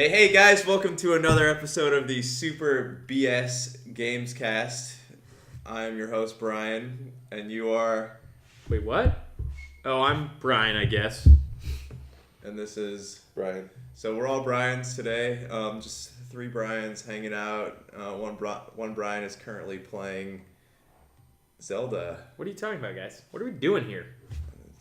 Hey guys, welcome to another episode of the Super BS Gamescast. I'm your host Brian, and you are... Wait, what? Oh, I'm Brian, I guess. And this is... Brian. So we're all Brians today, just three Brians hanging out. One Brian is currently playing Zelda. What are you talking about, guys? What are we doing here?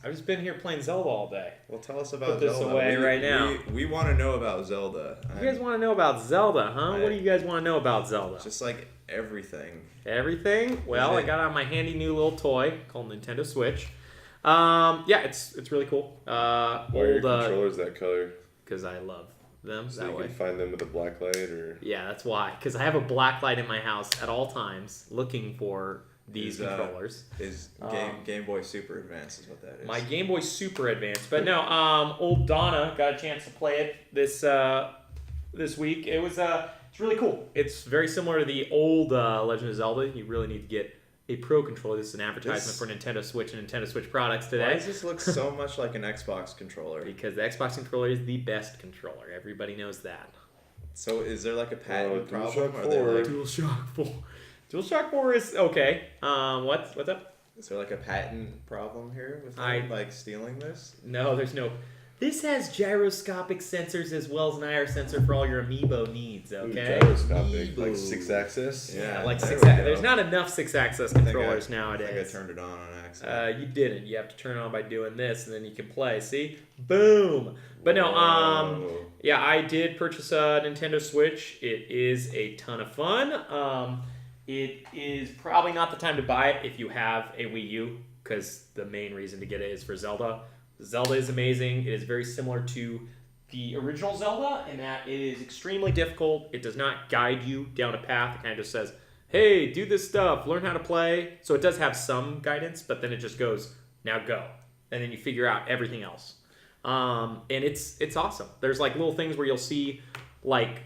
I've just been here playing Zelda all day. Well, tell us about Put this Zelda. away right now. We want to know about Zelda. You guys want to know about Zelda, huh? What do you guys want to know about Zelda? Just like everything. Everything? Well, I got out my handy new little toy called Nintendo Switch. Yeah, it's really cool. Why are your controllers that color? Because I love them so that you way. can find them with a black light, or... Yeah, that's why. Because I have a black light in my house at all times looking for these controllers. Is Game Boy Super Advance is what that is. My Game Boy Super Advance. But no, old Donna got a chance to play it this week. It's really cool. It's very similar to the old Legend of Zelda. You really need to get a Pro controller. This is an advertisement for Nintendo Switch and Nintendo Switch products today. Why does this look so much like an Xbox controller? Because the Xbox controller is the best controller. Everybody knows that. So is there like a patent problem? DualShock 4. DualShock 4 is okay. What's up? Is there like a patent problem here with like stealing this? No, there's no. This has gyroscopic sensors as well as an IR sensor for all your amiibo needs. Okay. Gyroscopic, like 6-axis. Yeah, like 6-axis. There's not enough 6-axis controllers nowadays. I think I turned it on accident. You didn't. You have to turn it on by doing this, and then you can play. See? Boom. But no. Yeah, I did purchase a Nintendo Switch. It is a ton of fun. It is probably not the time to buy it if you have a Wii U, because the main reason to get it is for Zelda. Zelda is amazing. It is very similar to the original Zelda in that it is extremely difficult. It does not guide you down a path. It kind of just says, hey, do this stuff, learn how to play. So it does have some guidance, but then it just goes, now go. And then you figure out everything else. And it's awesome. There's like little things where you'll see like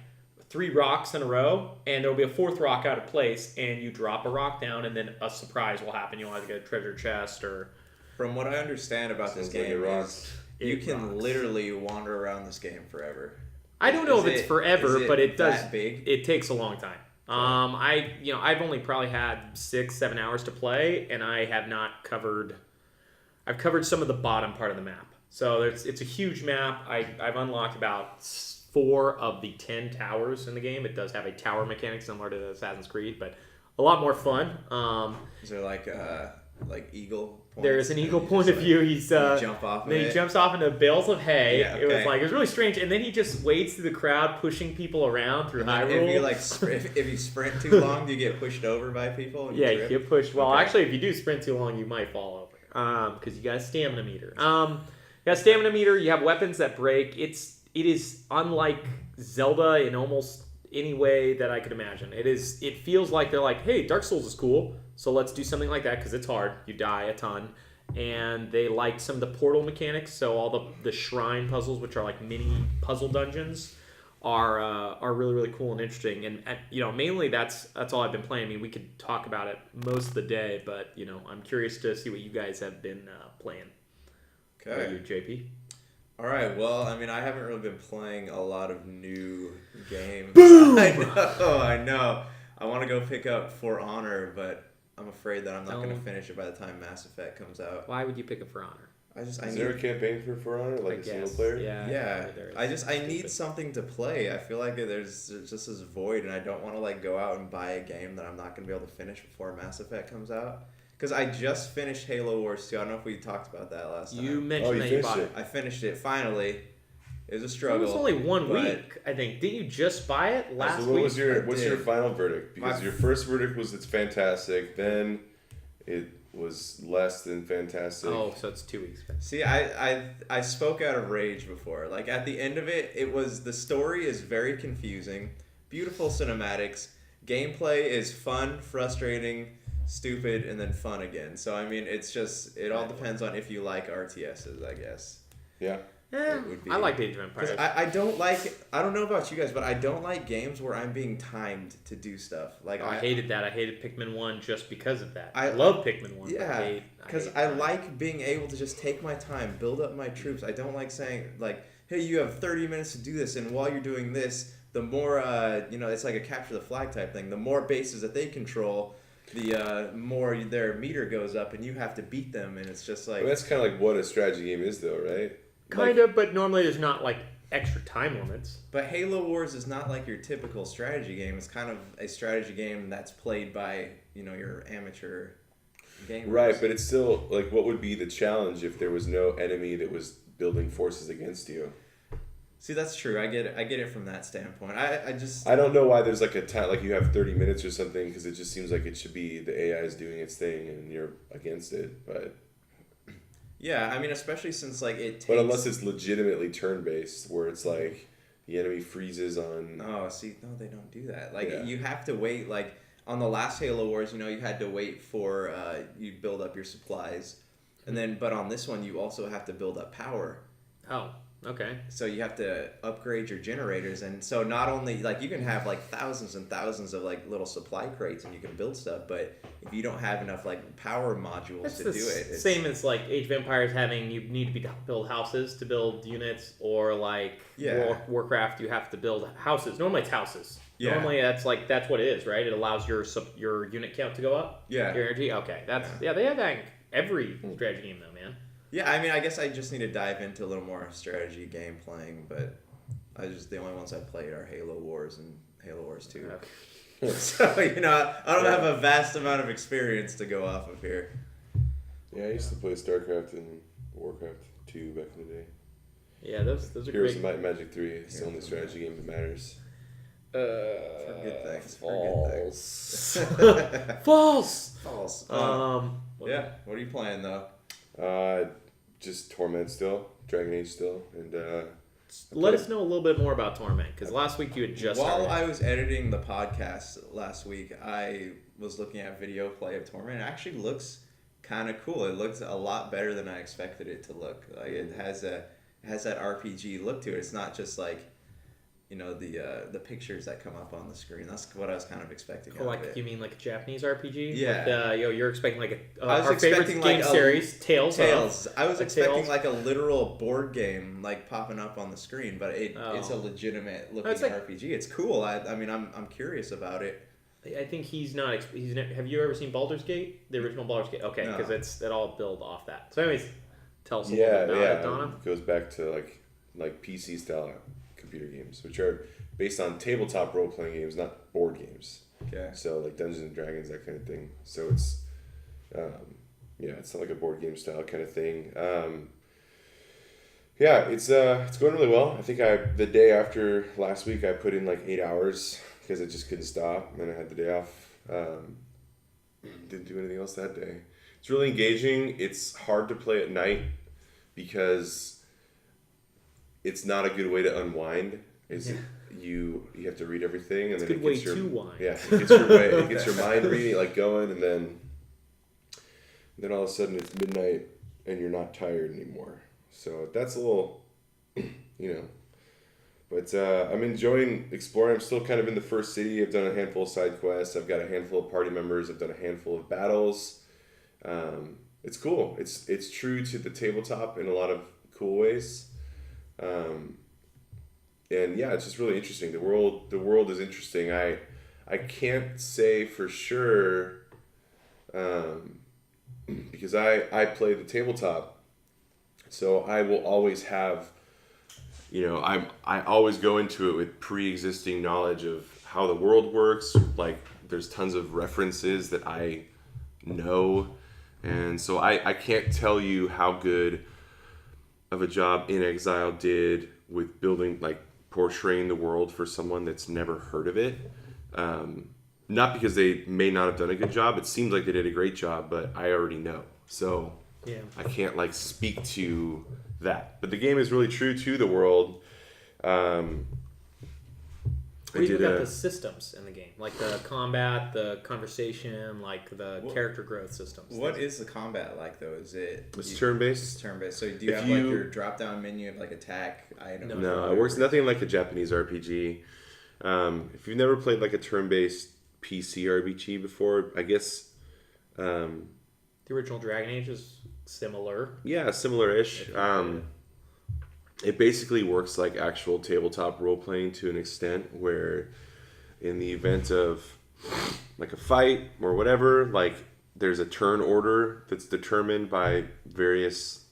3 rocks in a row, and there'll be a 4th rock out of place, and you drop a rock down, and then a surprise will happen. You'll either get a treasure chest or... From what I understand about this game, you can literally wander around this game forever. I don't know if it's forever, but it does. That big? It takes a long time. I've only probably had 6-7 hours to play, and I have not covered. I've covered some of the bottom part of the map. So it's a huge map. I've unlocked about 4 of the 10 towers in the game. It does have a tower mechanic similar to Assassin's Creed, but a lot more fun. Is there like eagle points? There is an eagle point of view. He's jump off. Then he jumps off into bales of hay. Yeah, okay. It was really strange. And then he just wades through the crowd, pushing people around through Hyrule. If you sprint too long, do you get pushed over by people? Yeah, you get pushed. Well, actually, if you do sprint too long, you might fall over. Because you got a stamina meter. You got a stamina meter. You have weapons that break. It is unlike Zelda in almost any way that I could imagine. It feels like they're like, hey, Dark Souls is cool, so let's do something like that because it's hard. You die a ton. And they like some of the portal mechanics, so all the shrine puzzles, which are like mini puzzle dungeons, are really, really cool and interesting. And mainly that's all I've been playing. I mean, we could talk about it most of the day, but I'm curious to see what you guys have been playing. Okay. Are you, JP? All right. Well, I mean, I haven't really been playing a lot of new games. Boom! I know. I want to go pick up For Honor, but I'm afraid that I'm not going to finish it by the time Mass Effect comes out. Why would you pick up For Honor? Is there a campaign for Honor, like a single player? Yeah. I need something to play. I feel like there's just this void, and I don't want to like go out and buy a game that I'm not going to be able to finish before Mass Effect comes out. Because I just finished Halo Wars 2. I don't know if we talked about that last time. You mentioned that you bought it. I finished it, finally. It was a struggle. It was only 1 week, I think. Didn't you just buy it last week? What's your final verdict? Because your first verdict was it's fantastic. Then it was less than fantastic. Oh, so it's 2 weeks. See, I spoke out of rage before. Like, at the end of it, the story is very confusing. Beautiful cinematics. Gameplay is fun, frustrating, stupid, and then fun again. So, I mean, it all depends on if you like RTSs, I guess. Yeah. Yeah, I like Age of Empires. I don't know about you guys, but I don't like games where I'm being timed to do stuff. Like I hated that. I hated Pikmin 1 just because of that. I love Pikmin 1. Yeah, because I like being able to just take my time, build up my troops. I don't like saying, like, hey, you have 30 minutes to do this, and while you're doing this, the more, it's like a capture the flag type thing. The more bases that they control, the more their meter goes up, and you have to beat them, and it's just like... Well, that's kind of like what a strategy game is, though, right? Kind of, but normally there's not, like, extra time limits. But Halo Wars is not like your typical strategy game. It's kind of a strategy game that's played by, your amateur gamers. Right, but it's still, like, what would be the challenge if there was no enemy that was building forces against you? See, that's true. I get it from that standpoint. I don't know why there's, like, a time, like, you have 30 minutes or something, because it just seems like it should be the AI is doing its thing, and you're against it, but... Yeah, I mean, especially since, like, it takes... But unless it's legitimately turn-based, where it's, like, the enemy freezes on... Oh, see, no, they don't do that. Like, you have to wait, like, on the last Halo Wars, you had to wait for, you build up your supplies. And then, but on this one, you also have to build up power. Oh, okay. So you have to upgrade your generators. And so not only, like, you can have, like, thousands and thousands of, like, little supply crates and you can build stuff, but if you don't have enough, like, power modules to do it... It's same as, like, Age of Empires having, you need to build houses to build units, or, like, Warcraft, you have to build houses. Normally it's houses. Yeah. Normally that's what it is, right? It allows your unit count to go up. Yeah. Your energy. Okay. They have that in every strategy game, though, man. Yeah, I mean, I guess I just need to dive into a little more strategy game playing, but the only ones I played are Halo Wars and Halo Wars 2. Okay. So, I don't have a vast amount of experience to go off of here. Yeah, I used to play StarCraft and Warcraft 2 back in the day. Yeah, those are Heroes great. of Might and Magic 3. It's the only strategy game that matters. For good things. False. For good things. False. False. What are you playing, though? Just Torment still, Dragon Age still, and let us know a little bit more about Torment, because last week you had just While I was editing the podcast last week, I was looking at video play of Torment. It actually looks kind of cool. It looks a lot better than I expected it to look. Like, it has that RPG look to it. It's not just like the pictures that come up on the screen. That's what I was kind of expecting. You mean like a Japanese RPG? Yeah. You're expecting like our favorite game series, Tales. I was expecting like a literal board game like popping up on the screen, but it's a legitimate looking RPG. It's cool. I'm curious about it. I think he's not. Have you ever seen Baldur's Gate? The original Baldur's Gate. Okay, because it all built off that. So, anyways, tell us a little bit about it, Donna. It goes back to like PC style computer games, which are based on tabletop role playing games, not board games. Okay. So like Dungeons and Dragons, that kind of thing. So it's it's not like a board game style kind of thing. It's going really well. I think the day after last week I put in like 8 hours because I just couldn't stop, and then I had the day off. Didn't do anything else that day. It's really engaging. It's hard to play at night because it's not a good way to unwind. You have to read everything, and it's then a good way to wind. Yeah, it gets your mind reading, like going, and then all of a sudden it's midnight and you're not tired anymore. So that's a little, But I'm enjoying exploring. I'm still kind of in the first city. I've done a handful of side quests. I've got a handful of party members. I've done a handful of battles. It's cool. It's true to the tabletop in a lot of cool ways. It's just really interesting. The world is interesting. I can't say for sure because I play the tabletop, so I will always have I always go into it with pre-existing knowledge of how the world works. Like there's tons of references that I know, and so I can't tell you how good of a job In Exile did with building, like portraying the world for someone that's never heard of it. Not because they may not have done a good job. It seems like they did a great job, but I already know. So I can't like speak to that. But the game is really true to the world. And What do you think about the systems in the game? Like the combat, the conversation, like the character growth systems. What is the combat like, though? Is it... It's turn-based. It's turn-based. So do you have, like, your drop-down menu of, like, attack items? No, it works nothing like a Japanese RPG. If you've never played, like, a turn-based PC RPG before, I guess... the original Dragon Age is similar. Yeah, similar-ish. It basically works like actual tabletop role-playing to an extent, where in the event of like a fight or whatever, like there's a turn order that's determined by various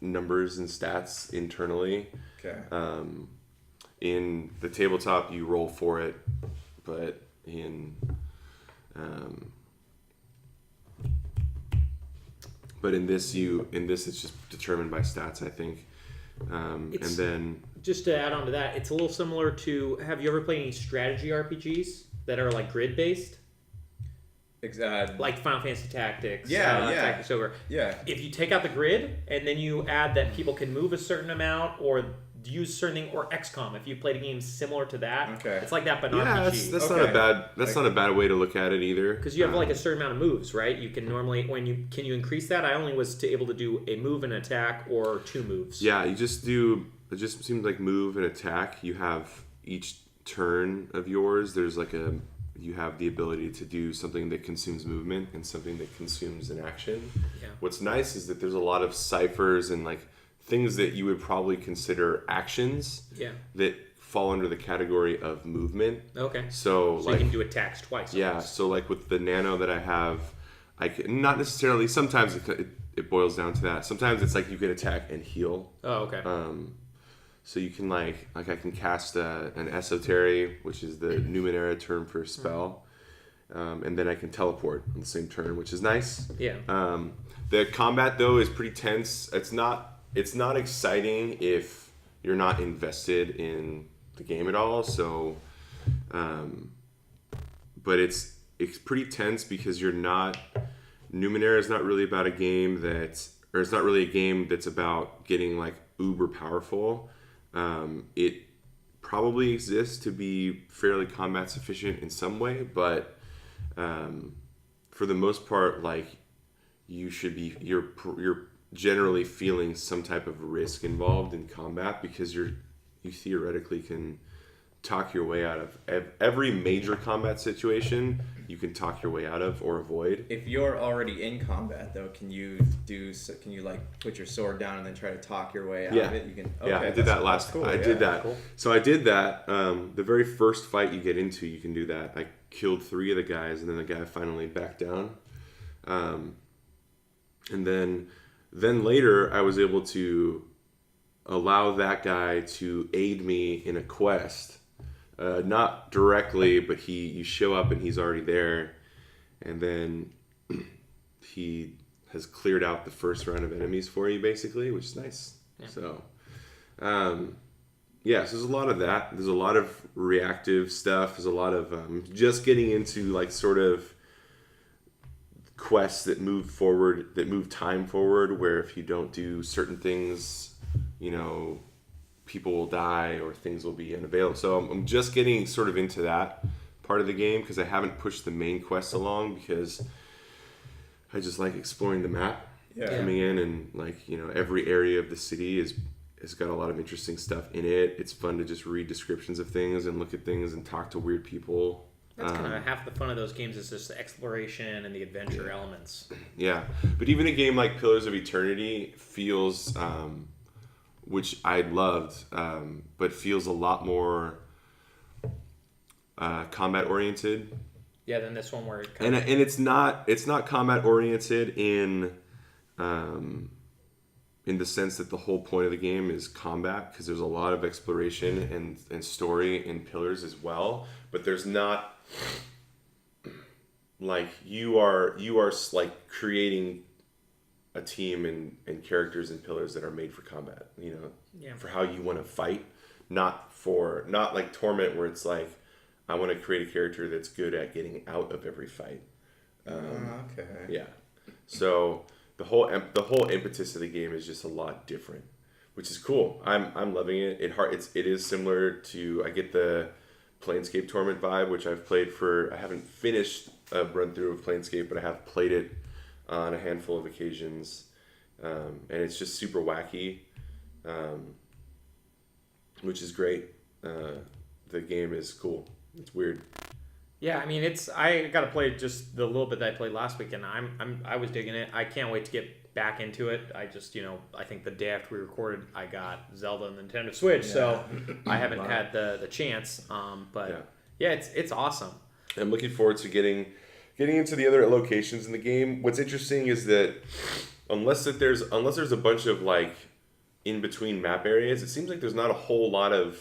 numbers and stats internally. Okay. In the tabletop, you roll for it, but in this it's just determined by stats, I think. And then just to add on to that, it's a little similar to, have you ever played any strategy RPGs that are like grid based? Exactly. Like Final Fantasy Tactics. Tactics Ogre. Yeah. If you take out the grid and then you add that people can move a certain amount or use certain thing, or XCOM, if you played a game similar to that, okay, it's like that, but not RPG. That's not a bad way to look at it either. Because you have like a certain amount of moves, right? You can normally, can you increase that? I only was able to do a move and attack or 2 moves. Yeah, it just seems like move and attack. You have each turn of yours. There's like you have the ability to do something that consumes movement and something that consumes an action. Yeah. What's nice is that there's a lot of ciphers and like things that you would probably consider actions that fall under the category of movement. Okay. So like, you can do attacks twice. Yeah. Almost. So like with the nano that I have, I can not necessarily. Sometimes it boils down to that. Sometimes it's like you can attack and heal. Oh, okay. So you can like I can cast an esotery, which is the Numeria term for a spell, and then I can teleport on the same turn, which is nice. Yeah. The combat though is pretty tense. It's not exciting if you're not invested in the game at all. So, but it's pretty tense because you're not. Numeria is not really about a game it's not really a game that's about getting like uber powerful. It probably exists to be fairly combat sufficient in some way, but for the most part, like you're generally feeling some type of risk involved in combat because you theoretically can talk your way out of every major combat situation. You can talk your way out of or avoid. If you're already in combat, though, can you like put your sword down and then try to talk your way out of it? You can. Okay, yeah, I did that last. Cool. I did that. Cool. So I did that. The very first fight you get into, you can do that. I killed 3 of the guys, and then the guy finally backed down. And then later, I was able to allow that guy to aid me in a quest. Not directly, but you show up and he's already there, and then he has cleared out the first round of enemies for you, basically, which is nice. Yeah. So, so there's a lot of that. There's a lot of reactive stuff. There's a lot of just getting into like sort of quests that move time forward, where if you don't do certain things, people will die or things will be unavailable. So I'm just getting sort of into that part of the game because I haven't pushed the main quest along because I just like exploring the map, coming in, and like, every area of the city has got a lot of interesting stuff in it. It's fun to just read descriptions of things and look at things and talk to weird people. That's kind of half the fun of those games is just the exploration and the adventure elements. Yeah, but even a game like Pillars of Eternity feels, which I loved, but feels a lot more combat oriented. Yeah, than this one where it and it's not combat oriented in the sense that the whole point of the game is combat, because there's a lot of exploration and story in Pillars as well, but there's not like you are like creating a team and characters and Pillars that are made for combat, for how you want to fight, not like Torment where it's like I want to create a character that's good at getting out of every fight. Okay. Yeah. So the whole impetus of the game is just a lot different, which is cool. I'm loving it. It is similar to, I get the Planescape Torment vibe, which I've played I haven't finished a run through of Planescape, but I have played it on a handful of occasions, and it's just super wacky, which is great. The game is cool. It's weird. Yeah, I mean, I got to play just the little bit that I played last week, and I was digging it. I can't wait to get back into it. I just, I think the day after we recorded, I got Zelda and Nintendo Switch, so I haven't had the chance. But it's awesome. I'm looking forward to getting into the other locations in the game. What's interesting is that unless there's a bunch of like in between map areas, it seems like there's not a whole lot of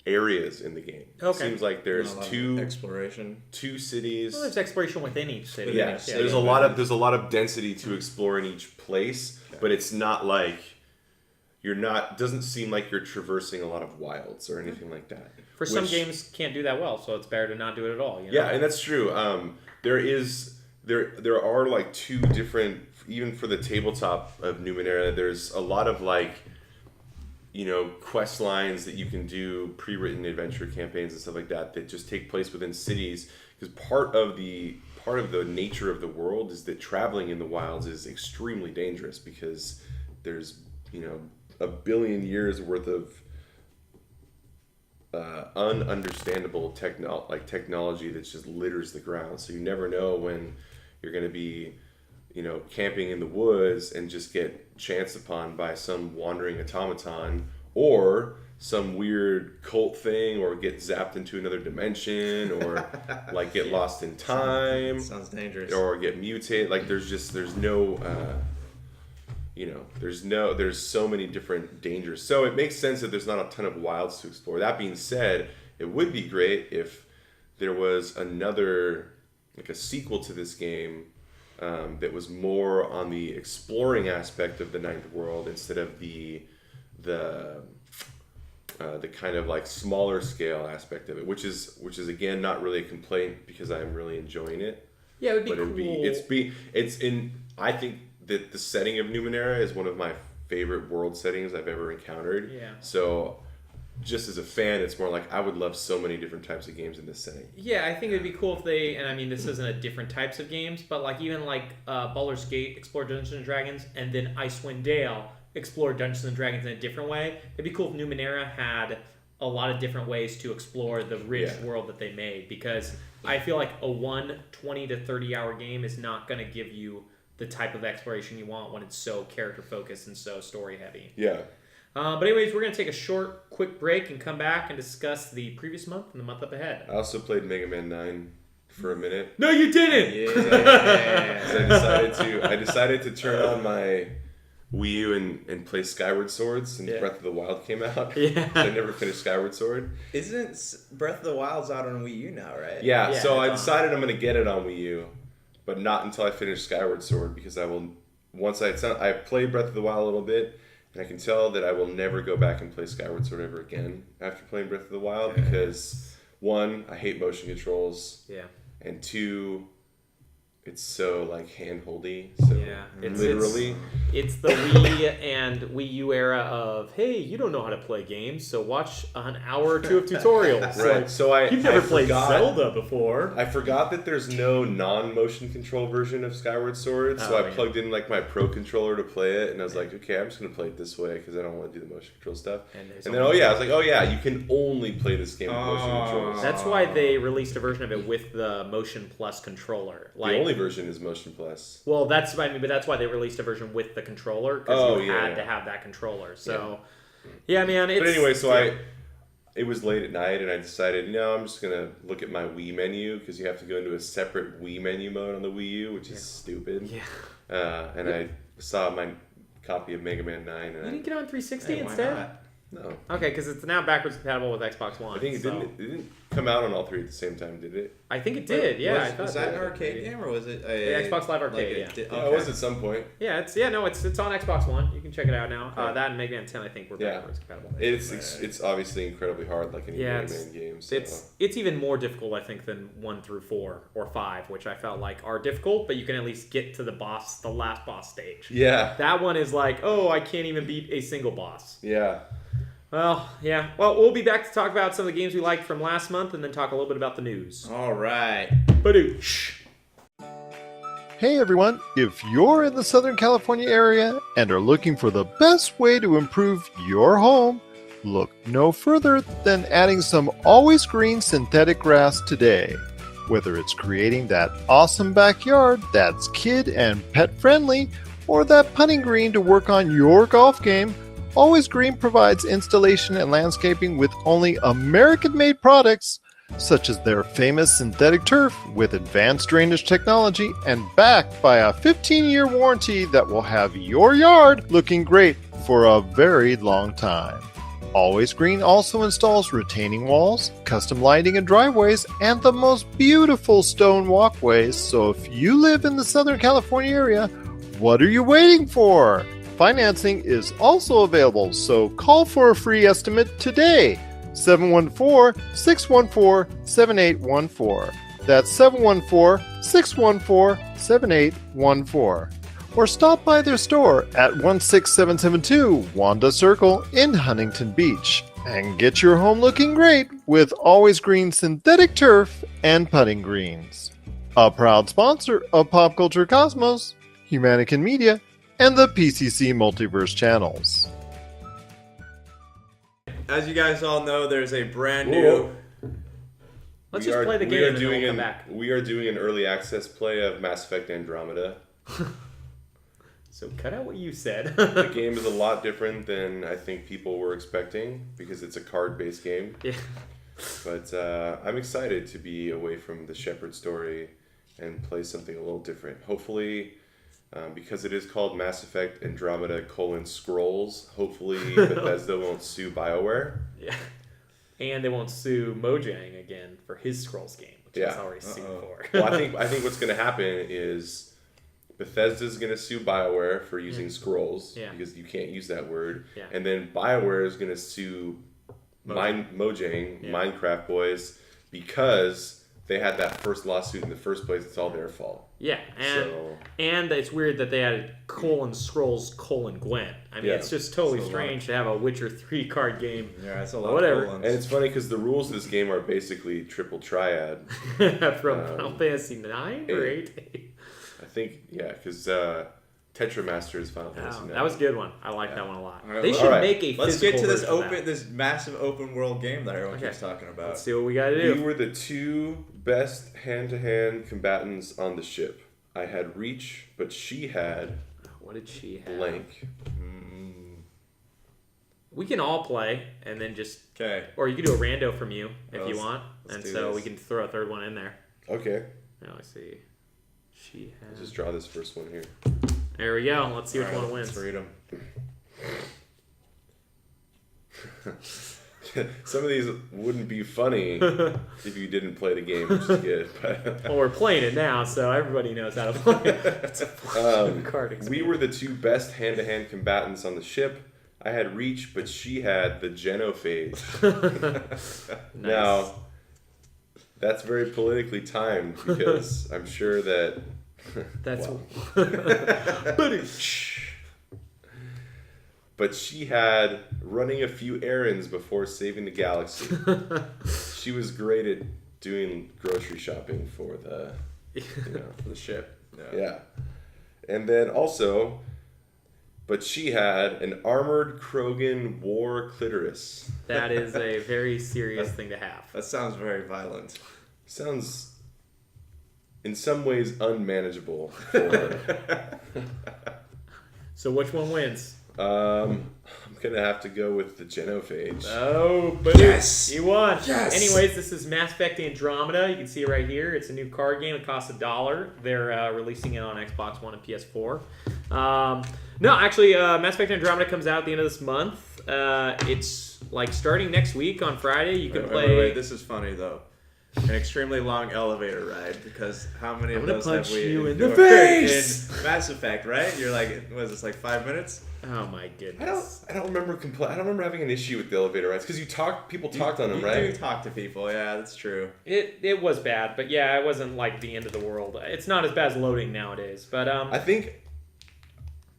areas in the game. Okay. It seems like there's exploration, 2 cities. Well, there's exploration within each city. Yes, there's a lot of density to explore in each place, but it's not like doesn't seem like you're traversing a lot of wilds or anything like that. For some games can't do that well, so it's better to not do it at all. Yeah, and that's true. There are like 2 different, even for the tabletop of Numeria, there's a lot of like quest lines that you can do, pre-written adventure campaigns and stuff like that just take place within cities, because part of the nature of the world is that traveling in the wilds is extremely dangerous, because there's a billion years worth of ununderstandable technology that just litters the ground, so you never know when you're going to be camping in the woods and just get chanced upon by some wandering automaton, or some weird cult thing, or get zapped into another dimension, or like get lost in time. Sounds dangerous. Or get mutated. Like there's so many different dangers. So it makes sense that there's not a ton of wilds to explore. That being said, it would be great if there was another, like a sequel to this game, that was more on the exploring aspect of the Ninth World, instead of the kind of like smaller scale aspect of it, which is again not really a complaint, because I'm really enjoying it. Yeah, it would be cool. I think that the setting of Numeria is one of my favorite world settings I've ever encountered. Yeah. So just as a fan, it's more like I would love so many different types of games in this setting. Yeah, I think it'd be cool if they, and I mean, this isn't a different types of games, but like even like Baldur's Gate explore Dungeons and Dragons, and then Icewind Dale explore Dungeons and Dragons in a different way. It'd be cool if Numenera had a lot of different ways to explore the rich world that they made, because I feel like a 20 to 30 hour game is not going to give you the type of exploration you want when it's so character focused and so story heavy. Yeah. But anyways, we're going to take a quick break and come back and discuss the previous month and the month up ahead. I also played Mega Man 9 for a minute. No, you didn't! Yeah. I decided to turn on my Wii U and play Skyward Sword since Breath of the Wild came out. Yeah. I never finished Skyward Sword. Isn't Breath of the Wild's out on Wii U now, right? Yeah, so I decided I'm going to get it on Wii U, but not until I finish Skyward Sword, because I played Breath of the Wild a little bit, and I can tell that I will never go back and play Skyward Sword ever again after playing Breath of the Wild, because 1, I hate motion controls. Yeah. And 2, it's so like hand-holdy. So literally. It's the Wii and Wii U era of, hey, you don't know how to play games, so watch an hour or 2 of tutorials. Right. Like, so you've never played Zelda before. I forgot that there's no non-motion control version of Skyward Sword, so I plugged in like my Pro controller to play it, and I was like, okay, I'm just gonna play it this way because I don't want to do the motion control stuff. And then I was like, you can only play this game with motion controls. That's why they released a version of it with the Motion Plus controller. Like, the only version is Motion Plus. Well, that's why they released a version with the controller, because you had to have that controller. So, man. But anyway, it was late at night, and I decided, no, I'm just gonna look at my Wii menu, because you have to go into a separate Wii menu mode on the Wii U, which is stupid. Yeah. And I saw my copy of Mega Man 9. And you didn't get it on 360 instead? Not? No. Okay, because it's now backwards compatible with Xbox One. I think it didn't come out on all 3 at the same time, did it? I think it did. Yeah. Was that an arcade game, or was it a Xbox Live Arcade? It was at some point. Yeah, it's on Xbox One. You can check it out now. That and Mega Man 10, I think, were backwards compatible. It's obviously incredibly hard, like any Mega Man game. So. It's even more difficult, I think, than 1 through 4 or 5, which I felt like are difficult, but you can at least get to the last boss stage. Yeah. That one is like, I can't even beat a single boss. Yeah. Well, yeah. Well, we'll be back to talk about some of the games we liked from last month and then talk a little bit about the news. All right. Badooch. Hey everyone, if you're in the Southern California area and are looking for the best way to improve your home, look no further than adding some always green synthetic grass today. Whether it's creating that awesome backyard that's kid and pet friendly, or that putting green to work on your golf game, Always Green provides installation and landscaping with only American-made products, such as their famous synthetic turf with advanced drainage technology and backed by a 15-year warranty that will have your yard looking great for a very long time. Always Green also installs retaining walls, custom lighting in driveways, and the most beautiful stone walkways, so if you live in the Southern California area, what are you waiting for? Financing is also available, so call for a free estimate today. 714-614-7814. That's 714-614-7814. Or stop by their store at 16772 Wanda Circle in Huntington Beach and get your home looking great with Always Green synthetic turf and putting greens. A proud sponsor of Pop Culture Cosmos, Humannequin Media, and the PCC Multiverse channels. As you guys all know, there's a brand new... Let's just play the game and then we'll come back. We are doing an early access play of Mass Effect Andromeda. So cut out what you said. The game is a lot different than I think people were expecting because it's a card-based game. Yeah. But I'm excited to be away from the Shepard story and play something a little different. Hopefully, because it is called Mass Effect Andromeda: Scrolls, hopefully Bethesda won't sue BioWare. Yeah. And they won't sue Mojang again for his Scrolls game, which he's already sued for. Well, I think what's going to happen is Bethesda's going to sue BioWare for using Scrolls because you can't use that word. Yeah. And then BioWare is going to sue Mojang, Minecraft boys, because they had that first lawsuit in the first place. It's all their fault. Yeah, and it's weird that they added Scrolls Gwen. I mean, it's just totally strange to have a Witcher 3 card game. Yeah, it's a lot whatever. of cool ones. And it's funny because the rules of this game are basically triple triad. From Final Fantasy 9 or 8? I think, because Tetramaster is Final Fantasy 9. That was a good one. I like that one a lot. Right, they should make a Let's get to this version of this massive open world game that everyone keeps talking about. Let's see what we got to do. We were the two best hand-to-hand combatants on the ship. I had Reach, but she had... What did she have? Blank. We can all play, and then just... Okay. Or you can do a rando from you, if you want. Let's And do so this. we can throw a third one in there. Okay. Now, let's see. She has... Let's just draw this first one here. There we go. Let's see which one wins. Let's read them. Some of these wouldn't be funny if you didn't play the game, which is good. But Well, we're playing it now, so everybody knows how to play it. It's a card experience. we were the two best hand-to-hand combatants on the ship. I had Reach, but she had the Genophage. Nice. Now, that's very politically timed because I'm sure that... That's... But she had running a few errands before saving the galaxy. She was great at doing grocery shopping for the, For the ship. yeah. And then also, but she had an armored Krogan war clitoris. That is a very serious thing to have. That sounds very violent. Sounds, in some ways, unmanageable. For, So which one wins? I'm gonna have to go with the Genophage. Oh, but Yes! you won. Yes! Anyways, this is Mass Effect Andromeda. You can see it right here. It's a new card game. It costs $1. They're releasing it on Xbox One and PS4. No, actually, Mass Effect Andromeda comes out at the end of this month. It's like starting next week on Friday. You can play. Wait. This is funny though. An extremely long elevator ride because how many of those have we you in the endured face! in Mass Effect? Right? You're like, what is this, like 5 minutes? Oh my goodness. I don't remember I don't remember having an issue with the elevator rides because people talked on them, You right? do talk to people. Yeah, that's true. It was bad, but yeah, it wasn't like the end of the world. It's not as bad as loading nowadays, but I think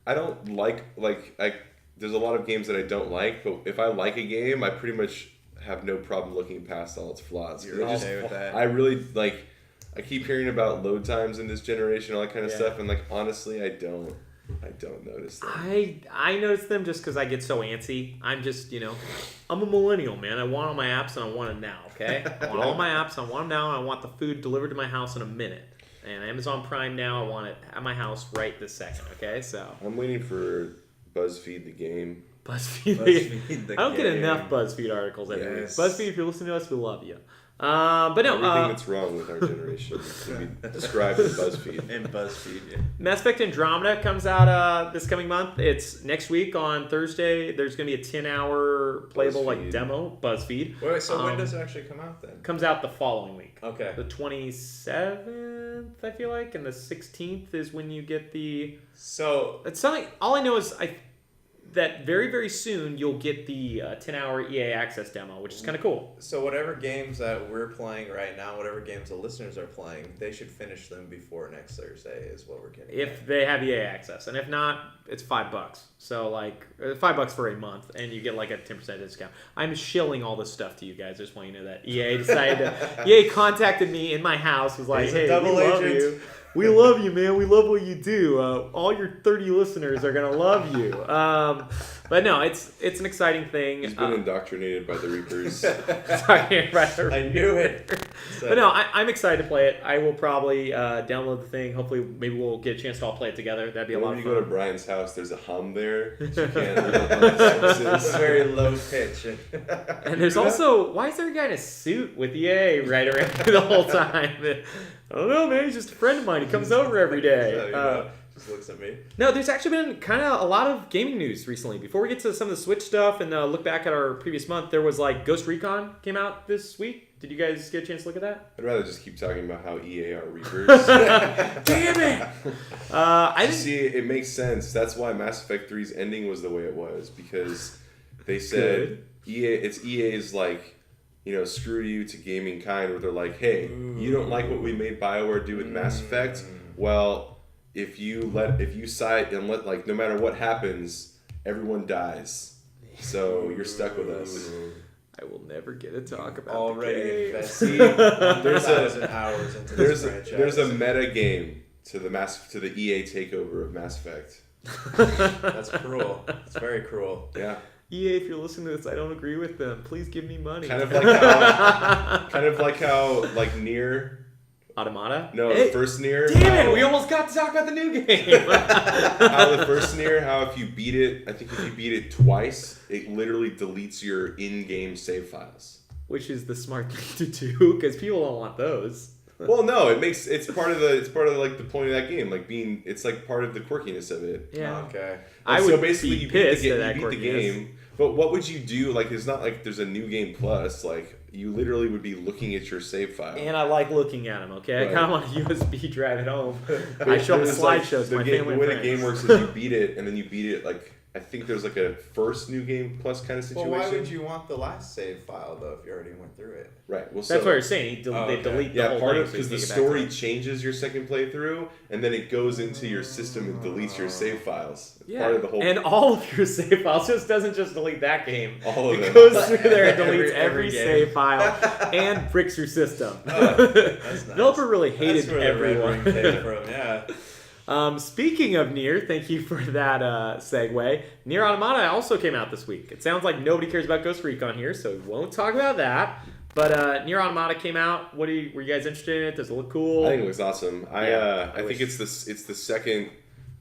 I don't like there's a lot of games that I don't like, but if I like a game, I pretty much have no problem looking past all its flaws. You're okay with that. I really like. I keep hearing about load times in this generation, all that kind of stuff, and like honestly, I don't notice them. I notice them just because I get so antsy. I'm just, I'm a millennial, man. I want all my apps and I want them now, okay? I want all my apps, I want them now, and I want the food delivered to my house in a minute. And Amazon Prime now, I want it at my house right this second, okay? So I'm waiting for BuzzFeed the game. BuzzFeed I don't get enough BuzzFeed articles every week. BuzzFeed, if you're listening to us, we love you. But no, everything that's wrong with our generation can be described in BuzzFeed. In BuzzFeed, yeah. Mass Effect Andromeda comes out this coming month. It's next week on Thursday. There's going to be a 10-hour playable demo. BuzzFeed. Wait, so when does it actually come out then? Comes out the following week. Okay. The 27th, I feel like, and the 16th is when you get the. So it's something. All I know is that very, very soon you'll get the 10-hour EA Access demo, which is kind of cool. So whatever games that we're playing right now, whatever games the listeners are playing, they should finish them before next Thursday is what we're getting. If they have EA Access. And if not, it's $5. So like $5 for a month, and you get like a 10% discount. I'm shilling all this stuff to you guys. I just want you to know that EA contacted me in my house, was like, hey, we love you. We love you, man. We love what you do. All your 30 listeners are gonna love you. But no, it's an exciting thing. He's been indoctrinated by the Reapers. I knew it. But no, I'm excited to play it. I will probably download the thing. Hopefully, maybe we'll get a chance to all play it together. That'd be a lot of fun. When you go to Brian's house, there's a hum there. So you can't it's very low pitch. And there's also, why is there a guy in a suit with EA right around the whole time? I don't know, man. He's just a friend of mine. He comes over every day. Just looks at me. No, there's actually been kind of a lot of gaming news recently. Before we get to some of the Switch stuff and look back at our previous month, there was like Ghost Recon came out this week. Did you guys get a chance to look at that? I'd rather just keep talking about how EA are Reapers. Damn it! I didn't see. It makes sense. That's why Mass Effect 3's ending was the way it was, because they said it's EA's like, screw you to gaming kind, where they're like, hey, you don't like what we made BioWare do with Mass Effect? Well, if you side and let, like, no matter what happens, everyone dies. So you're stuck with us. I will never get to talk about already invested 100,000 hours into this franchise. There's a meta game to the EA takeover of Mass Effect. That's cruel. It's very cruel. Yeah. EA, if you're listening to this, I don't agree with them. Please give me money. Kind of like how Nier. Automata? No, the first Nier. Damn it! We almost got to talk about the new game. How the first Nier, if you beat it twice, it literally deletes your in-game save files. Which is the smart thing to do, because people don't want those. Well, no, it's part of the point of that game, it's like part of the quirkiness of it. Yeah. Okay. I would basically you pissed beat at that the game, but what would you do? Like, it's not like there's a new game plus. Like, you literally would be looking at your save file. And I like looking at them. Okay, right. I kind of want a USB drive at home. I show them slideshows to my family. The way and the game works is you beat it, and then you beat it like. I think there's like a first new game plus kind of situation. Well, why would you want the last save file though if you already went through it? Right. Well, that's what you're saying. They delete the whole part thing. of because the story changes your second playthrough, and then it goes into your system and deletes your save files. It's part of the whole. And all of your save files doesn't just delete that game. All of it them. goes through there and deletes every game. save file and bricks your system. That's nice. Developer really hated everyone. Came from, yeah. Speaking of Nier, thank you for that segue. Nier Automata also came out this week. It sounds like nobody cares about Ghost Recon here, so we won't talk about that. But Nier Automata came out. Were you guys interested in it? Does it look cool? I think it looks awesome. I think it's the second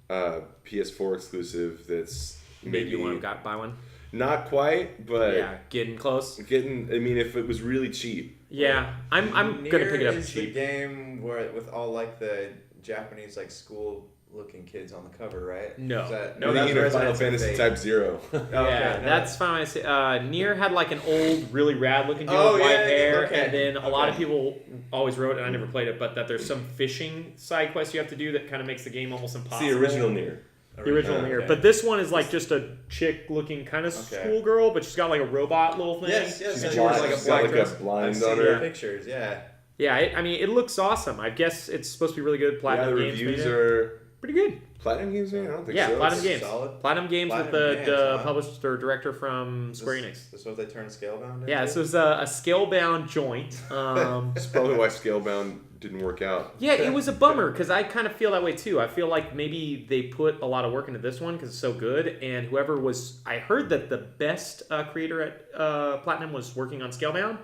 PS4 exclusive that's maybe you want to buy one. Not quite, but yeah, getting close. I mean, if it was really cheap. Yeah, I'm gonna pick it up is cheap. The game where with all like the Japanese like school looking kids on the cover, right? No, that's Final Fantasy Type 0. That's Final Fantasy. Nier had like an old, really rad looking dude with white hair, and then a lot of people always wrote, and I never played it, but that there's some fishing side quest you have to do that kind of makes the game almost impossible. It's the original Nier. The original Nier. But this one is like just a chick looking kind of schoolgirl, but she's got like a robot little thing. Yes. And she wears like a black dress. A blind on her. Pictures, yeah. Yeah, I mean, it looks awesome. I guess it's supposed to be really good. Platinum the Games reviews made it. pretty good. Platinum Games, man? I don't think Yeah, so. Platinum Games. Solid. Platinum Games with Platinum the Games, huh? publisher director from Square Enix. This is what they turned Scalebound into? Yeah, this was a scale-bound joint. That's probably why Scalebound didn't work out. Yeah, it was a bummer because I kind of feel that way too. I feel like maybe they put a lot of work into this one because it's so good, and whoever was, I heard that the best creator at Platinum was working on Scalebound,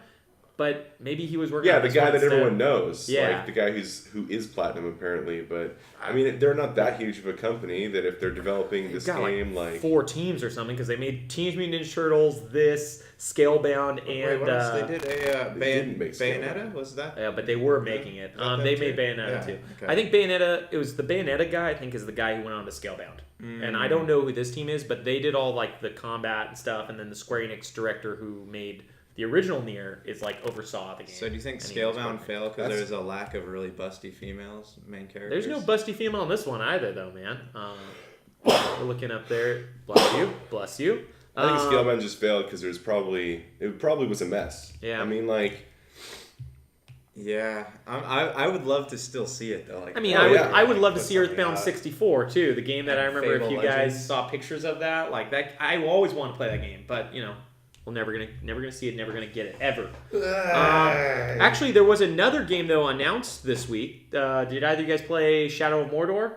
but maybe he was working. Yeah, on the this guy one that instead. everyone knows. Yeah. Like the guy who is Platinum apparently, but I mean they're not that huge of a company that if they're developing this Got game like 4 teams or something because they made Teenage Mutant Ninja Turtles, this Scalebound, and Wait, what else? They did a They didn't make Bayonetta? Was that? yeah, but they were making it. Is that They them made too? Bayonetta Yeah, too. okay. I think Bayonetta. It was the Bayonetta guy. I think is the guy who went on to Scalebound. And I don't know who this team is, but they did all like the combat and stuff. And then the Square Enix director who made the original Nier is like oversaw the game. So do you think and he was Scalebound working. failed because That's- there's a lack of really busty females main characters? There's no busty female in this one either, though, man. We're looking up there. Bless you. Bless you. I think Scalebound just failed because it probably was a mess. Yeah. I mean like Yeah, I would love to still see it though. Like, I mean, Oh, I would yeah. love to Put see something Earthbound out. 64 too. The game that I And remember if Fable you guys Legends. saw pictures of that, like that, I always want to play that game, but you know, we're never gonna see it, never gonna get it ever. Actually, there was another game though announced this week. Did either of you guys play Shadow of Mordor?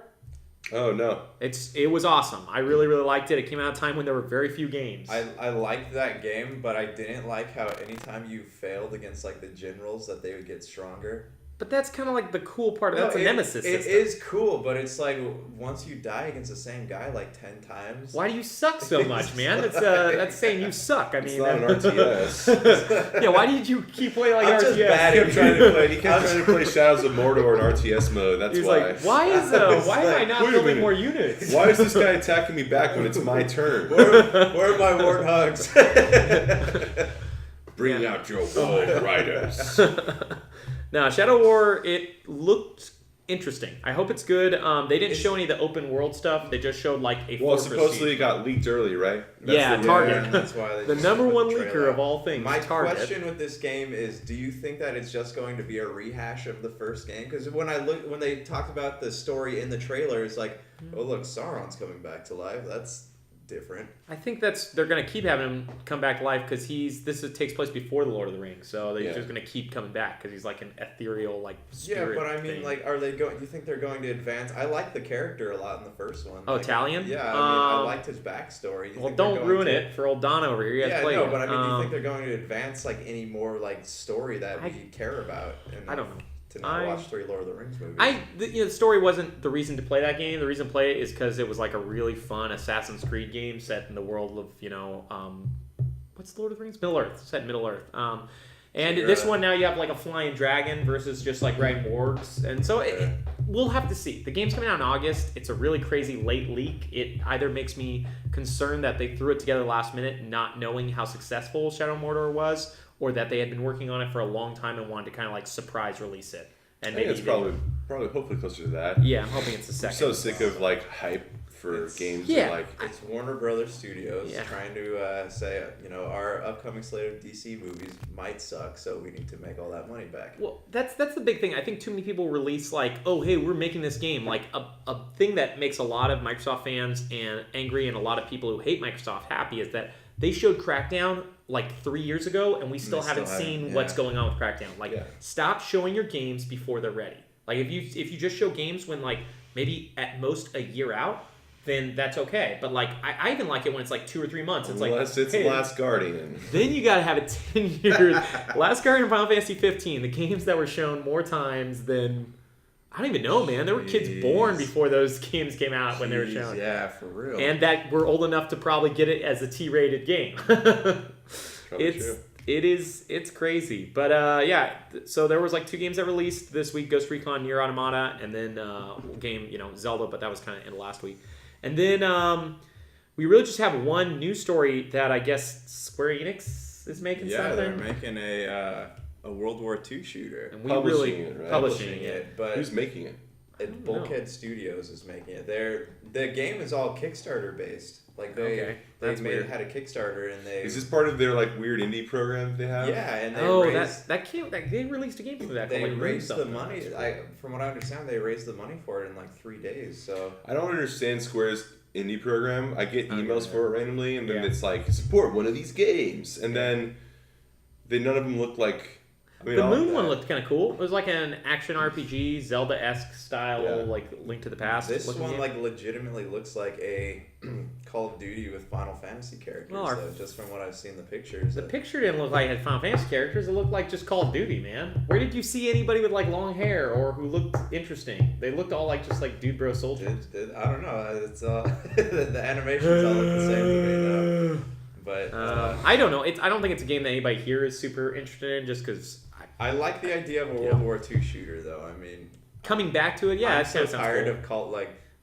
oh no. It was awesome. I really liked it. It came out at a time when there were very few games. I liked that game, but I didn't like how anytime you failed against like the generals that they would get stronger. But that's kind of like the cool part of that's a nemesis It system. is cool, but it's like once you die against the same guy like 10 times. Why do you suck so much, man? That's saying you suck. I It's mean, not an RTS. yeah. Why did you keep playing like I'm RTS? just bad He at kept trying to play Shadows of Mordor in RTS mode. That's He's why. like, why am I not wait a building minute. more units? Why is this guy attacking me back when it's my turn? Where are my warthogs? Bring out your wall riders. No, Shadow War, it looked interesting. I hope it's good. They didn't show any of the open world stuff. They just showed like a Well, fortress supposedly it siege. got leaked early, right? Yeah, the- Target. That's why they The just number put one the trailer leaker out. of all things, My Target. question with this game is: do you think that it's just going to be a rehash of the first game? Because when they talked about the story in the trailer, it's like, oh look, Sauron's coming back to life. That's different. I think they're gonna keep having him come back to life because takes place before the Lord of the Rings, so they're just gonna keep coming back because he's like an ethereal like spirit. Yeah, but I mean, thing. like, are they going? Do you think they're going to advance? I like the character a lot in the first one. Oh, Like, Italian? Yeah, I mean, I liked his backstory. You well, think they're don't going ruin to- it for old Donna over here. You guys Yeah, played no, it. but I mean, do you think they're going to advance like any more like story that we care about? I don't know. To not watch 3 Lord of the Rings movies. The story wasn't the reason to play that game. The reason to play it is because it was like a really fun Assassin's Creed game set in the world of, what's the Lord of the Rings? Middle Earth. Set in Middle Earth. And So this one now you have like a flying dragon versus just like riding wargs. And so we'll have to see. The game's coming out in August. It's a really crazy late leak. It either makes me concerned that they threw it together last minute not knowing how successful Shadow of Mordor was, or that they had been working on it for a long time and wanted to kind of like surprise release it. And I think maybe it's probably hopefully closer to that. yeah, I'm hoping it's the I'm second. so sick of like hype for games. Yeah. And, like It's Warner Brothers Studios Yeah. trying to say, our upcoming slate of DC movies might suck, so we need to make all that money back. Well, that's the big thing. I think too many people release like, oh, hey, we're making this game. Like a thing that makes a lot of Microsoft fans and angry and a lot of people who hate Microsoft happy is that they showed Crackdown like 3 years ago and we still haven't seen what's going on with Crackdown. Like, stop showing your games before they're ready. Like if you just show games when like maybe at most a year out, then that's okay. But like I even like it when it's like 2 or 3 months. It's unless like it's hey, Last Guardian. then you gotta have it 10 years. Last Guardian and Final Fantasy 15, the games that were shown more times than I don't even know, man. There were kids born before those games came out when they were shown. Yeah, for real. And that were old enough to probably get it as a T-rated game. It's crazy. But so there was like 2 games that released this week, Ghost Recon Nier Automata, and then game, Zelda, but that was kind of in last week. And then we really just have one news story that I guess Square Enix is making something. they're making a World War II shooter. And we Publishing really it, right? publishing it. But Who's making it? Bulkhead Studios is making it. The game is all Kickstarter based. Like they had a Kickstarter and they. Is this part of their like weird indie program they have? Yeah, and they they released a game for that. They raised the money. From what I understand, they raised the money for it in like 3 days. So I don't understand Square's indie program. I get emails for it randomly, and then it's like support one of these games, and then none of them look like. I mean, the Moon one looked kind of cool. It was like an action RPG, Zelda-esque style, like Link to the Past. This one like legitimately looks like a Call of Duty with Final Fantasy characters. Though, just from what I've seen the pictures. The picture didn't look like it had Final Fantasy characters. It looked like just Call of Duty, man. Where did you see anybody with like long hair or who looked interesting? They looked all like just like Dude Bro soldiers. I don't know. It's the animations all look the same to me though. But I don't know. I don't think it's a game that anybody here is super interested in, just because. I like the idea of a World War II shooter, though. I mean, coming back to it, I'm so tired of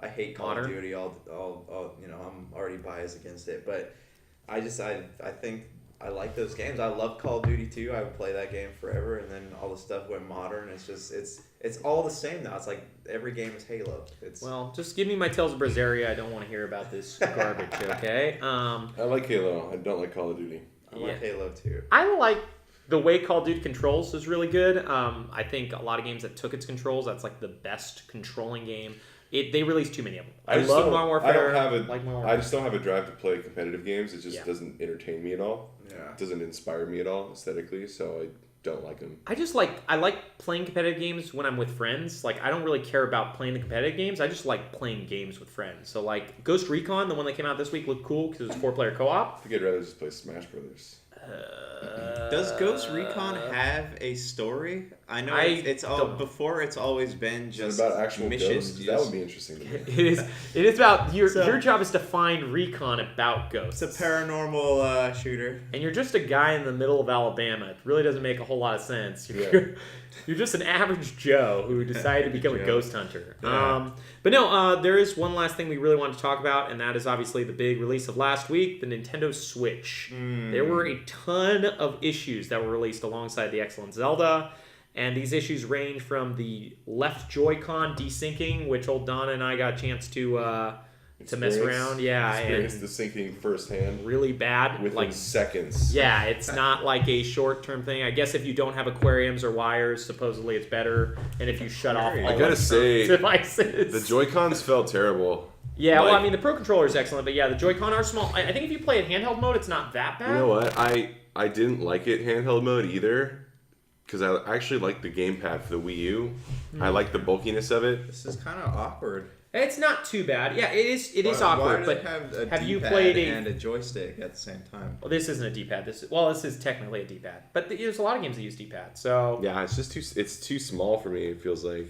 I hate Call Modern. of Duty. I'm already biased against it, but I think I like those games. I love Call of Duty 2. I would play that game forever, and then all the stuff went modern. It's just it's all the same now. It's like every game is Halo. Just give me my Tales of Berseria. I don't want to hear about this garbage. Okay. I like Halo. I don't like Call of Duty. I like Halo too. I like. The way Call of Duty controls is really good. I think a lot of games that took its controls, that's like the best controlling game. They released too many of them. I love Modern Warfare. I just don't have a drive to play competitive games. It just doesn't entertain me at all. Yeah. It doesn't inspire me at all aesthetically, so I don't like them. I like playing competitive games when I'm with friends. Like, I don't really care about playing the competitive games. I just like playing games with friends. So like Ghost Recon, the one that came out this week, looked cool because it was 4-player co-op. I think I'd rather just play Smash Brothers. Does Ghost Recon have a story? I know it's always been just about actual missions. ghosts. That would be interesting to me. It is about your job is to find recon about ghosts. It's a paranormal shooter, and you're just a guy in the middle of Alabama. It really doesn't make a whole lot of sense. You're just an average Joe who decided to become a ghost hunter. Yeah. But no, there is one last thing we really want to talk about, and that is obviously the big release of last week, the Nintendo Switch. There were a ton of issues that were released alongside the excellent Zelda, and these issues range from the left Joy-Con desyncing, which old Donna and I got a chance to mess around. Experience the syncing firsthand. Really bad. Within seconds. Yeah, it's not like a short-term thing. I guess if you don't have aquariums or wires, supposedly it's better. And if you shut off all I gotta say, devices. The Joy-Cons felt terrible. Yeah, well, I mean, the Pro Controller is excellent, but yeah, the Joy-Con are small. I think if you play it handheld mode, it's not that bad. You know what? I didn't like it handheld mode either. Because I actually like the gamepad for the Wii U. I like the bulkiness of it. This is kind of awkward. It's not too bad. Yeah, it is awkward. But have you played and a joystick at the same time? Well, this isn't a D-pad. This is technically a D-pad. But there's a lot of games that use D-pad. So yeah, it's just too small for me. It feels like.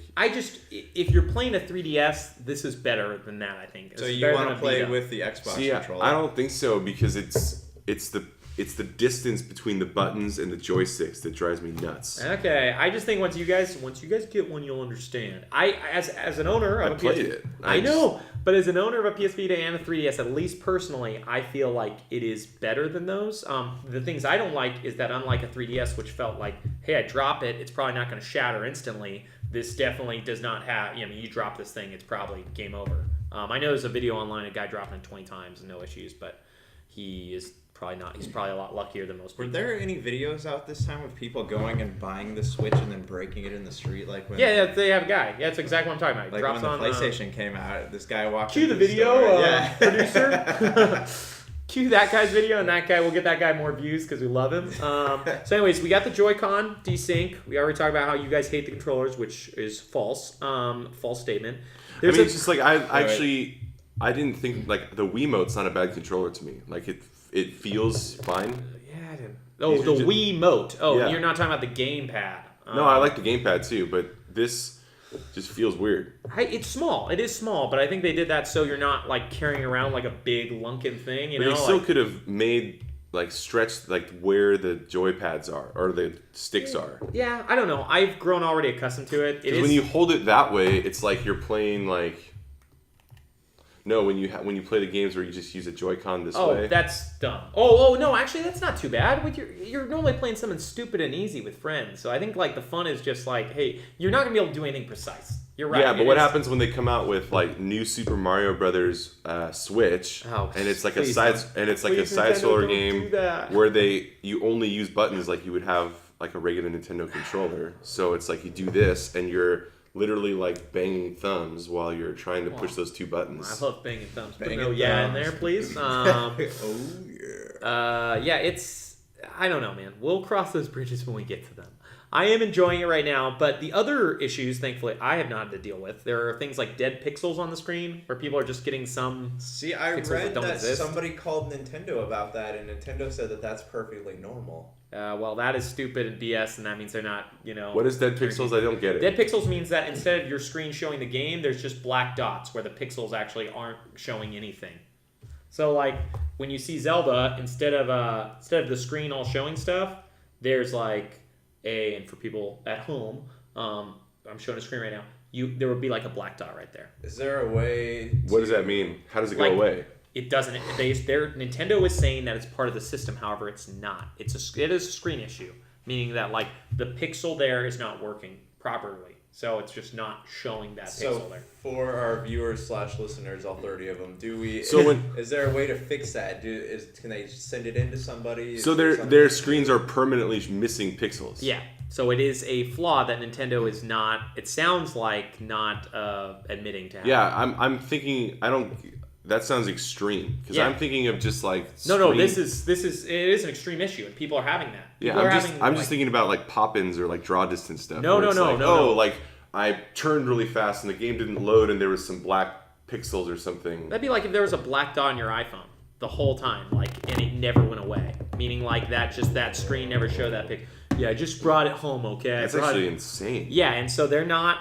If you're playing a 3DS, this is better than that. I think. So you want to play with the Xbox controller? I don't think so because it's the distance between the buttons and the joysticks that drives me nuts. Okay, I just think once you guys get one, you'll understand. As an owner of played it. I know, but as an owner of a PS Vita and a 3DS, at least personally, I feel like it is better than those. The things I don't like is that unlike a 3DS, which felt like, hey, I drop it, it's probably not going to shatter instantly. This definitely does not have. You drop this thing, it's probably game over. I know there's a video online, a guy dropping it 20 times, no issues, but he is. Probably not. He's probably a lot luckier than most people. Were there any videos out this time of people going and buying the Switch and then breaking it in the street? Like when yeah, they have a guy. Yeah, that's exactly what I'm talking about. Like drops when the PlayStation came out, this guy walked cue the video, producer. Cue that guy's video, and that guy will get that guy more views because we love him. So anyways, we got the Joy-Con desync. We already talked about how you guys hate the controllers, which is false. False statement. It's just like I didn't think like the Wiimote's not a bad controller to me. Like it feels fine. Yeah, I didn't. Oh, the Wiimote. Oh, yeah. You're not talking about the gamepad. No, I like the gamepad too, but this just feels weird. It's small. It is small, but I think they did that so you're not like carrying around like a big lunkin thing. But they still could have made like stretched like where the joypads are or the sticks are. Yeah, I don't know. I've grown already accustomed to it. Because when you hold it that way, it's like you're playing like. No, when you play the games where you just use a Joy-Con this way. Oh, that's dumb. Oh, no, actually, that's not too bad. With you're normally playing something stupid and easy with friends, so I think like the fun is just like, hey, you're not gonna be able to do anything precise. You're right. Yeah, but what happens when they come out with like new Super Mario Brothers Switch, and it's like a side scroller game where you only use buttons like you would have like a regular Nintendo controller. So it's like you do this and you're literally like banging thumbs while you're trying to push those two buttons. I love banging thumbs. Banging Put no yeah in there, please. Oh yeah. Yeah, it's I don't know, man. We'll cross those bridges when we get to them. I am enjoying it right now, but the other issues, thankfully, I have not had to deal with. There are things like dead pixels on the screen where people are just getting some. See, I read that somebody called Nintendo about that, and Nintendo said that that's perfectly normal. Well, that is stupid and BS, and that means they're not, What is dead pixels? I don't get it. Dead pixels means that instead of your screen showing the game, there's just black dots where the pixels actually aren't showing anything. So, like, when you see Zelda, instead of the screen all showing stuff, there's like and for people at home, I'm showing a screen right now. There would be like a black dot right there. Is there a way? What does that mean? How does it go away? It doesn't. Nintendo is saying that it's part of the system. However, it's not. It is a screen issue, meaning that like the pixel there is not working properly. So it's just not showing that pixel there. For our viewers / listeners, all 30 of them, is there a way to fix that? Can they send it in to somebody? So their screens are permanently missing pixels. Yeah. So it is a flaw that Nintendo is not. It sounds like not admitting to. Yeah, I'm thinking. That sounds extreme because I'm thinking of just like. No. This is it is an extreme issue and people are having that. I'm just thinking about like pop-ins or like draw distance stuff. No. Like I turned really fast and the game didn't load and there was some black pixels or something. That'd be like if there was a black dot on your iPhone the whole time, like, and it never went away. Meaning like that screen never showed that picture. Yeah, I just brought it home, okay? That's actually insane. Yeah, and so they're not,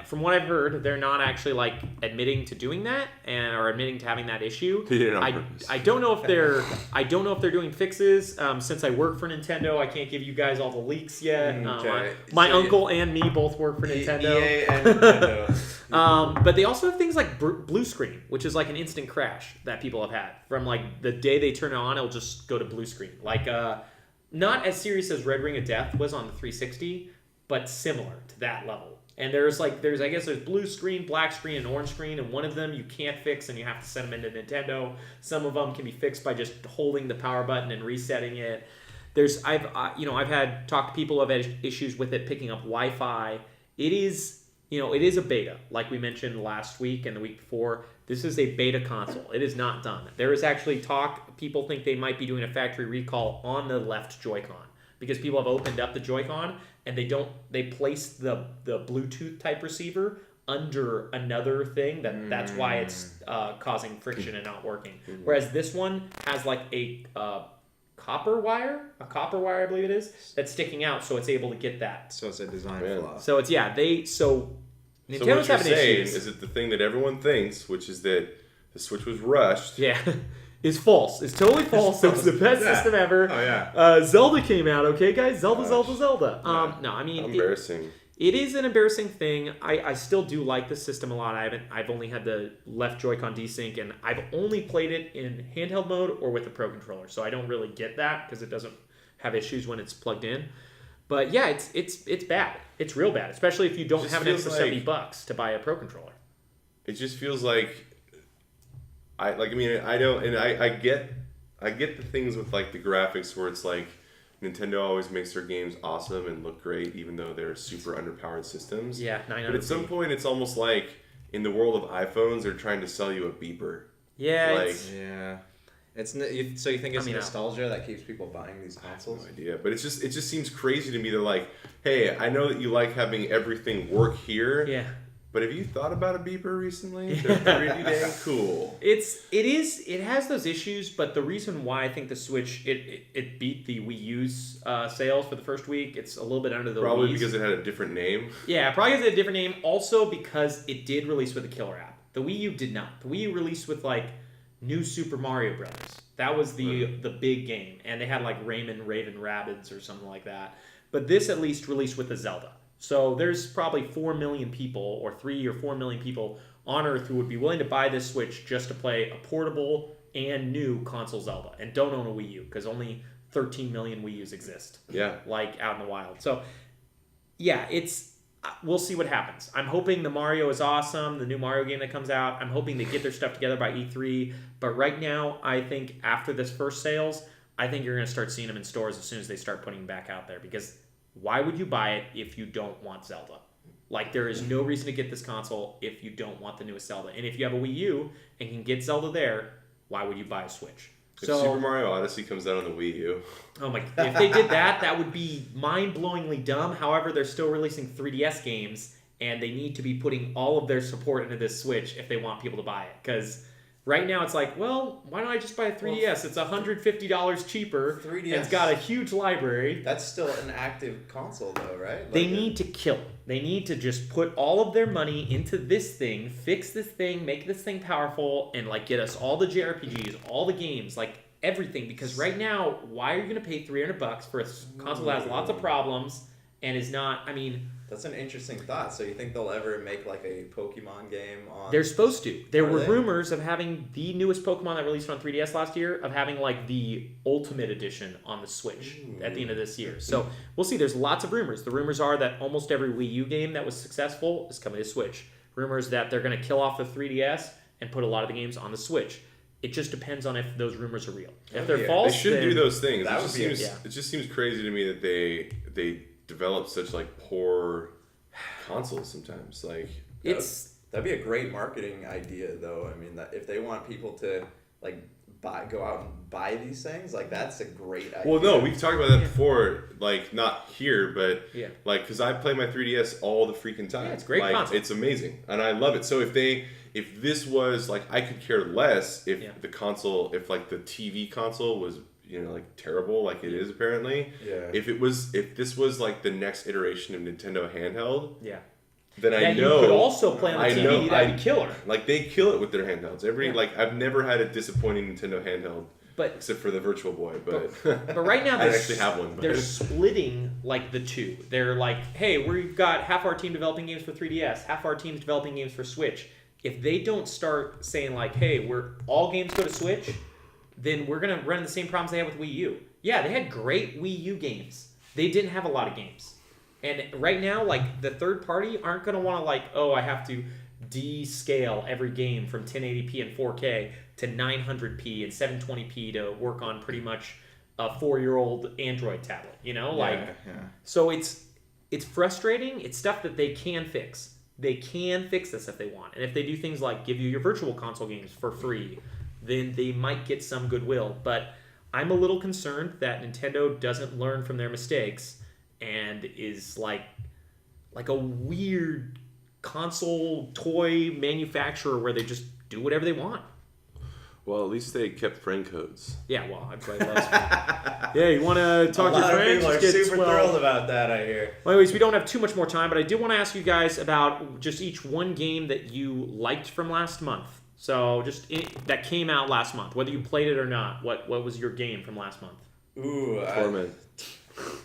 from what I've heard, they're not actually like admitting to doing that or admitting to having that issue. They did it on purpose. I don't know if they're doing fixes. Since I work for Nintendo, I can't give you guys all the leaks yet. Okay. My uncle and me both work for Nintendo. EA and Nintendo. But they also have things like blue screen, which is like an instant crash that people have had. From like the day they turn it on, it'll just go to blue screen. Like not as serious as Red Ring of Death was on the 360, but similar to that level. And there's blue screen, black screen, and orange screen, and one of them you can't fix and you have to send them into Nintendo. Some of them can be fixed by just holding the power button and resetting it. I've had talked to people who have had issues with it picking up Wi-Fi. It is a beta, like we mentioned last week and the week before. This is a beta console. It is not done. There is actually talk. People think they might be doing a factory recall on the left Joy-Con because people have opened up the Joy-Con and they place the Bluetooth type receiver under another thing. That's why it's causing friction and not working. Whereas this one has like a copper wire, I believe it is, that's sticking out, so it's able to get that. So it's a design flaw. So it's So what you're saying is that the thing that everyone thinks, which is that the Switch was rushed. Yeah, is false. It's totally false. It's the best system ever. Oh yeah. Zelda came out, okay, guys? Zelda. Yeah. No, I mean Embarrassing. It is an embarrassing thing. I still do like the system a lot. I've only had the left Joy-Con desync, and I've only played it in handheld mode or with a Pro controller, so I don't really get that because it doesn't have issues when it's plugged in. But yeah, it's bad. It's real bad, especially if you don't have an extra $70 to buy a Pro controller. It just feels like I get the things with like the graphics where it's like Nintendo always makes their games awesome and look great even though they're super underpowered systems. Yeah, 900p. But at some point it's almost like in the world of iPhones they're trying to sell you a beeper. Yeah. Yeah. So you think it's nostalgia that keeps people buying these consoles? I have no idea, but it just seems crazy to me. They're like, hey, I know that you like having everything work here. Yeah. But have you thought about a beeper recently? They're pretty dang cool. It has those issues, but the reason why I think the Switch it beat the Wii U's sales for the first week, it's a little bit under the probably Wii's. Because it had a different name. Yeah, probably because it had a different name. Also because it did release with a killer app. The Wii U did not. The Wii U released with like New Super Mario Brothers. That was the big game, and they had like Raven Rabbids or something like that. But this at least released with the Zelda. So there's probably 4 million people, or 3 or 4 million people on earth who would be willing to buy this Switch just to play a portable and new console Zelda and don't own a Wii U because only 13 million Wii U's exist. Yeah. Like out in the wild. So, yeah, we'll see what happens. I'm hoping the Mario is awesome, the new Mario game that comes out. I'm hoping they get their stuff together by E3. But right now, I think after this first sales, I think you're going to start seeing them in stores as soon as they start putting them back out there. Because why would you buy it if you don't want Zelda? Like, there is no reason to get this console if you don't want the newest Zelda. And if you have a Wii U and can get Zelda there, why would you buy a Switch? If Super Mario Odyssey comes out on the Wii U. Oh my! If they did that, that would be mind-blowingly dumb. However, they're still releasing 3DS games, and they need to be putting all of their support into this Switch if they want people to buy it. Because right now it's like, well, why don't I just buy a 3DS? It's $150 cheaper. 3DS. And it's got a huge library. That's still an active console, though, right? Like they need to kill it. They need to just put all of their money into this thing, fix this thing, make this thing powerful, and like get us all the JRPGs, all the games, like everything. Because right now, why are you going to pay $300 for a console that has lots of problems and is not? I mean, that's an interesting thought. So you think they'll ever make like a Pokemon game on? They're supposed to. There were they? rumors of having the newest Pokemon that released on 3DS last year, of having like the Ultimate Edition on the Switch at the end of this year. So we'll see. There's lots of rumors. The rumors are that almost every Wii U game that was successful is coming to Switch. Rumors that they're going to kill off the 3DS and put a lot of the games on the Switch. It just depends on if those rumors are real. If they're false, they should do those things. That It just seems crazy to me that they develop such like poor consoles sometimes. Like that'd be a great marketing idea, though. I mean, that if they want people to like go out and buy these things, like that's a great idea. Well, no, we've talked about that before. Like not here, but like because I play my 3DS all the freaking time. Yeah, it's a great like, console. It's amazing, and I love it. So if this was like, I could care less if the console, if like the TV console was, you know, like terrible, like it is apparently. Yeah. If this was like the next iteration of Nintendo handheld. Yeah. Then I you know could also play on the TV. That'd be killer. Like they kill it with their handhelds. Like I've never had a disappointing Nintendo handheld. Except for the Virtual Boy, but right now I actually have one. They're splitting like the two. They're like, hey, we've got half our team developing games for 3DS, half our team's developing games for Switch. If they don't start saying like, hey, all games go to Switch, then we're gonna run into the same problems they had with Wii U. Yeah, they had great Wii U games. They didn't have a lot of games. And right now, like the third party aren't gonna want to like, oh, I have to descale every game from 1080p and 4K to 900p and 720p to work on pretty much a 4-year-old Android tablet. You know, so it's frustrating. It's stuff that they can fix. They can fix this if they want. And if they do things like give you your virtual console games for free, then they might get some goodwill. But I'm a little concerned that Nintendo doesn't learn from their mistakes and is like a weird console toy manufacturer where they just do whatever they want. Well, at least they kept friend codes. Yeah, well, I play less. Yeah, you want to talk to your friends? A lot of people are super thrilled about that, I hear. Well, anyways, we don't have too much more time, but I did want to ask you guys about just each one game that you liked from last month. So, that came out last month, whether you played it or not. What was your game from last month? Ooh, Torment.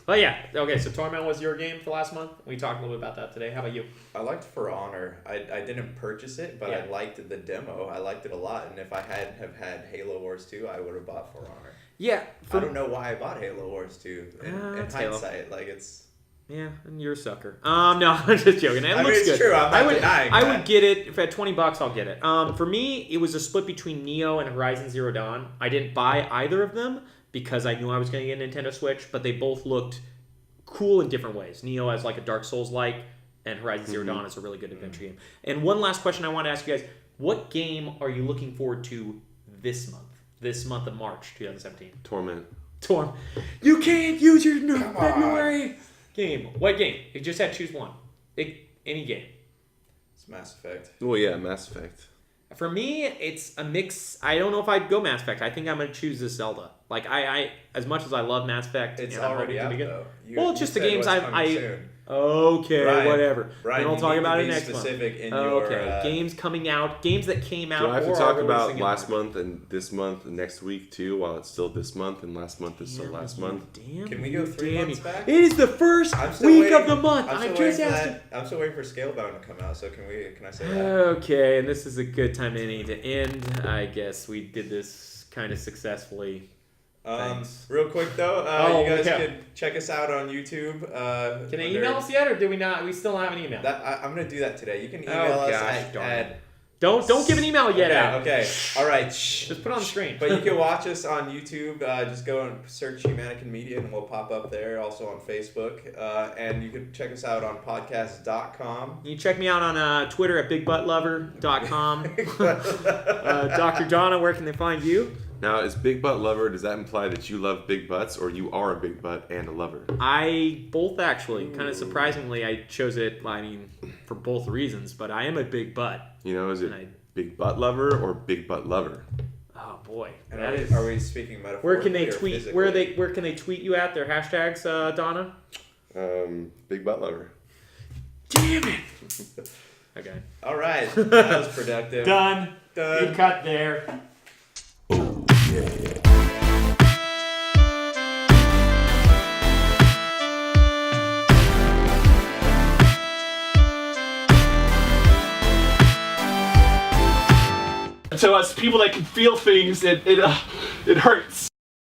Oh yeah, okay. So Torment was your game for last month. We talked a little bit about that today. How about you? I liked For Honor. I didn't purchase it, but I liked the demo. I liked it a lot, and if I have had Halo Wars 2, I would have bought For Honor. Yeah, I don't know why I bought Halo Wars 2. In hindsight, like it's. Yeah, and you're a sucker. No, I'm just joking. It looks it's good. True. I'm not denying I that. would get it if at $20. I'll get it. For me, it was a split between Neo and Horizon Zero Dawn. I didn't buy either of them because I knew I was going to get a Nintendo Switch, but they both looked cool in different ways. Neo as like a Dark Souls-like, and Horizon Zero Dawn is a really good adventure game. And one last question I want to ask you guys. What game are you looking forward to this month? This month of March 2017. Torment. You can't use your February game. What game? You just had to choose one. Any game. It's Mass Effect. Well, yeah, Mass Effect. For me, it's a mix. I don't know if I'd go Mass Effect. I think I'm going to choose this Zelda. Like, I as much as I love Mass Effect... It's already out, though. Well, it's just the games Okay, Brian, whatever. Brian, Then we'll you talk need about to it be next month. specific in Okay, your, games coming out, games that came out. Do I have to or talk are about releasing in last March. month and this month and next week too, while it's still this month and last month is still last month? Damn. Can we go 3 damn months you. back? It is the first I'm still week waiting- of the month. I'm I still just waiting for asked. that. I'm still waiting for Scalebound to come out. So can I say that? Okay, and this is a good time to end. I guess we did this kind of successfully. Thanks. Real quick though, you guys can check us out on YouTube. Can they email us yet, or do we not? We still don't have an email. I'm gonna do that today. You can email us at Don't give an email yet. Adam. Okay. All right. Just put it on the screen. But you can watch us on YouTube. Just go and search Humannequin Media, and we'll pop up there. Also on Facebook, and you can check us out on podcast.com. You can check me out on Twitter at bigbuttlover.com. Dr. Donna, where can they find you? Now, is Big Butt Lover, does that imply that you love big butts or you are a big butt and a lover? I both actually. Kind of surprisingly, I chose it, for both reasons, but I am a big butt. You know, is it Big Butt Lover or Big Butt Lover? Oh boy. And That are we speaking metaphorically? Where can they or tweet? physically? Where can they tweet you at? Their hashtags, Donna? Big Butt Lover. Damn it. Okay. All right. That was productive. Done. Done. You cut there. To us people that can feel things, it hurts.